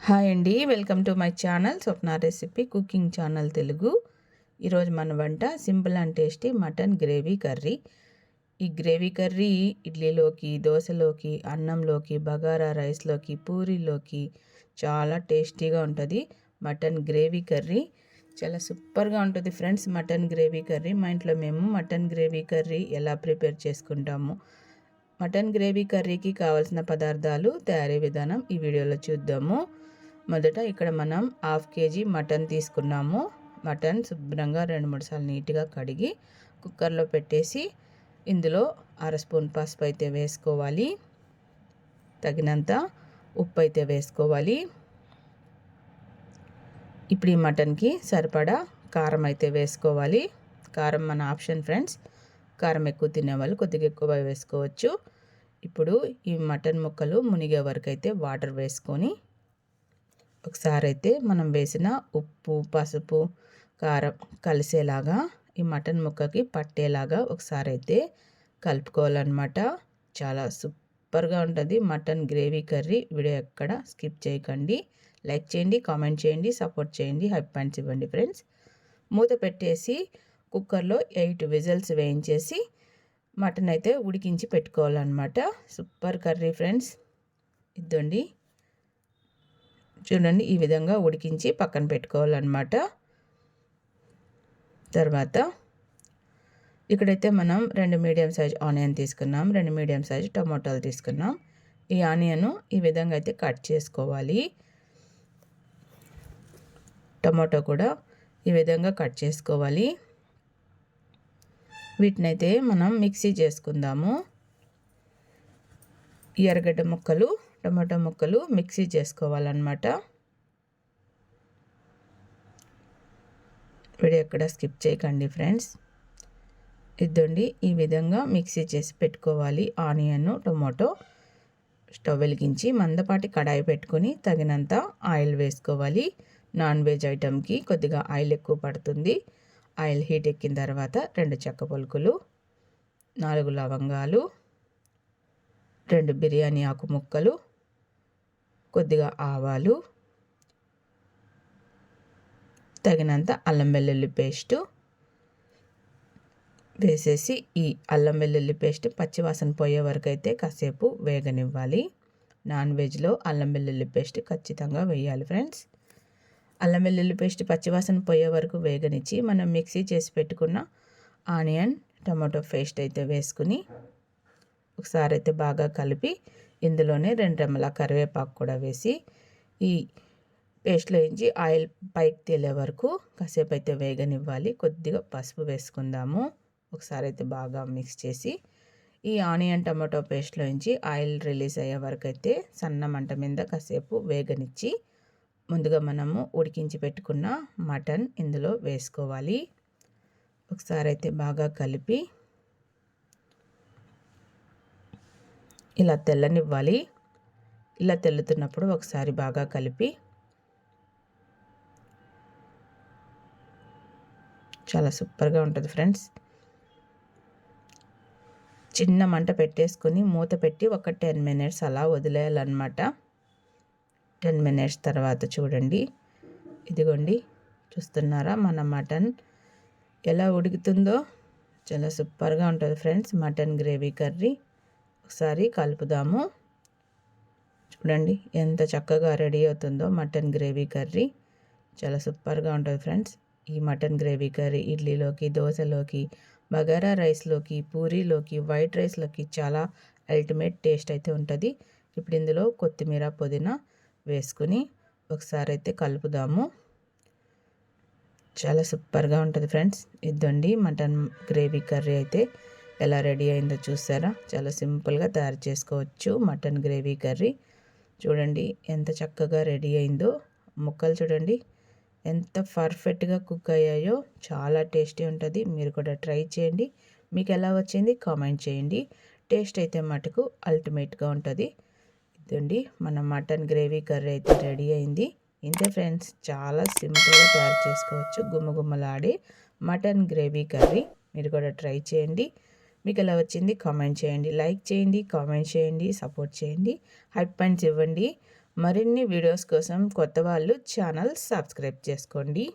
Hi అండి, welcome to my channel Swapna recipe cooking channel Telugu. ఈరోజు మన వంట simple and tasty mutton gravy curry. ఈ గ్రేవీ కర్రీ ఇడ్లీలోకి, దోశలోకి, అన్నంలోకి, బగారా రైస్లోకి, పూరీలోకి చాలా టేస్టీగా ఉంటుంది. మటన్ గ్రేవీ కర్రీ చాలా సూపర్గా ఉంటుంది ఫ్రెండ్స్. మటన్ గ్రేవీ కర్రీ మా ఇంట్లో మేము మటన్ గ్రేవీ కర్రీ ఎలా ప్రిపేర్ చేసుకుంటాము, మటన్ గ్రేవీ కర్రీకి కావాల్సిన పదార్థాలు, తయారీ విధానం ఈ వీడియోలో చూద్దాము. మొదట ఇక్కడ మనం 1/2 kg మటన్ తీసుకున్నాము. మటన్ శుభ్రంగా 2-3 సార్లు నీట్గా కడిగి కుక్కర్లో పెట్టేసి ఇందులో 1/2 స్పూన్ పసుపు అయితే వేసుకోవాలి. తగినంత ఉప్పు అయితే వేసుకోవాలి. ఇప్పుడు ఈ మటన్కి సరిపడా కారం అయితే వేసుకోవాలి. కారం మన ఆప్షన్ ఫ్రెండ్స్. కారం ఎక్కువ తినేవాళ్ళు కొద్దిగా ఎక్కువ వేసుకోవచ్చు. ఇప్పుడు ఈ మటన్ ముక్కలు మునిగే వరకు అయితే వాటర్ వేసుకొని ఒకసారి అయితే మనం వేసిన ఉప్పు, పసుపు, కారం కలిసేలాగా ఈ మటన్ ముక్కకి పట్టేలాగా ఒకసారి అయితే కలుపుకోవాలన్నమాట. చాలా సూపర్గా ఉంటుంది మటన్ గ్రేవీ కర్రీ. వీడియో ఎక్కడ స్కిప్ చేయకండి. లైక్ చేయండి, కామెంట్ చేయండి, సపోర్ట్ చేయండి, హై పాయింట్స్ ఇవ్వండి ఫ్రెండ్స్. మూత పెట్టేసి కుక్కర్లో 8 విజిల్స్ వేయించేసి మటన్ అయితే ఉడికించి పెట్టుకోవాలన్నమాట. Super curry friends. ఇద్దండి, చూడండి ఈ విధంగా ఉడికించి పక్కన పెట్టుకోవాలన్నమాట. తర్వాత ఇక్కడైతే మనం 2 మీడియం సైజ్ ఆనియన్ తీసుకున్నాం, 2 మీడియం సైజ్ టమాటాలు తీసుకున్నాం. ఈ ఆనియన్ ఈ విధంగా అయితే కట్ చేసుకోవాలి. టమాటో కూడా ఈ విధంగా కట్ చేసుకోవాలి. వీటినైతే మనం మిక్సీ చేసుకుందాము. ఈ ఎర్రగడ్డ ముక్కలు, టమాటో ముక్కలు మిక్సీ చేసుకోవాలన్నమాట. వీడియో ఎక్కడ స్కిప్ చేయకండి ఫ్రెండ్స్. ఇద్దండి ఈ విధంగా మిక్సీ చేసి పెట్టుకోవాలి. Onion, tomato. స్టవ్ వెలిగించి మందపాటి కడాయి పెట్టుకొని తగినంత ఆయిల్ వేసుకోవాలి. నాన్ వెజ్ ఐటెంకి కొద్దిగా ఆయిల్ ఎక్కువ పడుతుంది. ఆయిల్ హీట్ ఎక్కిన తర్వాత 2 చెక్క పలుకులు, 4 లవంగాలు, 2 బిర్యానీ ఆకు ముక్కలు, కొద్దిగా ఆవాలు, తగినంత అల్లం వెల్లుల్లి పేస్టు వేసేసి ఈ అల్లం వెల్లుల్లి పేస్ట్ పచ్చివాసన పోయే వరకు అయితే కాసేపు వేగనివ్వాలి. నాన్ వెజ్లో అల్లం వెల్లుల్లి పేస్ట్ ఖచ్చితంగా వేయాలి ఫ్రెండ్స్. అల్లం వెల్లుల్లి పేస్ట్ పచ్చివాసన పోయే వరకు వేగనిచ్చి మనం మిక్సీ చేసి పెట్టుకున్న ఆనియన్, టమాటో పేస్ట్ అయితే వేసుకుని ఒకసారి అయితే బాగా కలిపి ఇందులోనే 2 రెమ్మల కరివేపాకు కూడా వేసి ఈ పేస్ట్లో వేయించి ఆయిల్ పైకి తేలే వరకు కాసేపు అయితే వేగనివ్వాలి. కొద్దిగా పసుపు వేసుకుందాము. ఒకసారి అయితే బాగా మిక్స్ చేసి ఈ ఆనియన్ టమాటో పేస్ట్లో నుంచి ఆయిల్ రిలీజ్ అయ్యే వరకు అయితే సన్న మంట మీద కాసేపు వేగనిచ్చి ముందుగా మనము ఉడికించి పెట్టుకున్న మటన్ ఇందులో వేసుకోవాలి. ఒకసారి అయితే బాగా కలిపి ఇలా తెల్లనివ్వాలి. ఇలా తెల్లుతున్నప్పుడు ఒకసారి బాగా కలిపి చాలా సూపర్గా ఉంటుంది ఫ్రెండ్స్. చిన్న మంట పెట్టేసుకొని మూత పెట్టి ఒక 10 మినిట్స్ అలా వదిలేయాలన్నమాట. 10 మినిట్స్ తర్వాత చూడండి, ఇదిగోండి చూస్తున్నారా మన మటన్ ఎలా ఉడుకుతుందో. చాలా సూపర్గా ఉంటుంది ఫ్రెండ్స్ మటన్ గ్రేవీ కర్రీ. ఒకసారి కలుపుదాము. చూడండి ఎంత చక్కగా రెడీ అవుతుందో మటన్ గ్రేవీ కర్రీ. చాలా సూపర్గా ఉంటుంది ఫ్రెండ్స్. ఈ మటన్ గ్రేవీ కర్రీ ఇడ్లీలోకి, దోశలోకి, బగారా రైస్లోకి, పూరీలోకి, వైట్ రైస్లోకి చాలా అల్టిమేట్ టేస్ట్ అయితే ఉంటుంది. ఇప్పుడు ఇందులో కొత్తిమీర, పుదీనా వేసుకుని ఒకసారి అయితే కలుపుదాము. చాలా సూపర్గా ఉంటుంది ఫ్రెండ్స్. ఇద్దండి మటన్ గ్రేవీ కర్రీ అయితే ఎలా రెడీ అయిందో చూసారా. చాలా సింపుల్గా తయారు చేసుకోవచ్చు మటన్ గ్రేవీ కర్రీ. చూడండి ఎంత చక్కగా రెడీ అయిందో. ముక్కలు చూడండి ఎంత పర్ఫెక్ట్గా కుక్ అయ్యాయో. చాలా టేస్టీ ఉంటుంది. మీరు కూడా ట్రై చేయండి. మీకు ఎలా వచ్చింది కామెంట్ చేయండి. టేస్ట్ అయితే మటుకు అల్టిమేట్గా ఉంటుంది. ఇదండి మన మటన్ గ్రేవీ కర్రీ అయితే రెడీ అయింది. ఇంతే ఫ్రెండ్స్, చాలా సింపుల్గా తయారు చేసుకోవచ్చు గుమ్మగుమ్మలాడే మటన్ గ్రేవీ కర్రీ. మీరు కూడా ట్రై చేయండి. మీకు ఎలా వచ్చింది కామెంట్ చేయండి. లైక్ చేయండి, కామెంట్ చేయండి, సపోర్ట్ చేయండి, హై పాయింట్స్ ఇవ్వండి. మరిన్ని వీడియోస్ కోసం కొత్త వాళ్ళు ఛానల్ సబ్స్క్రైబ్ చేసుకోండి.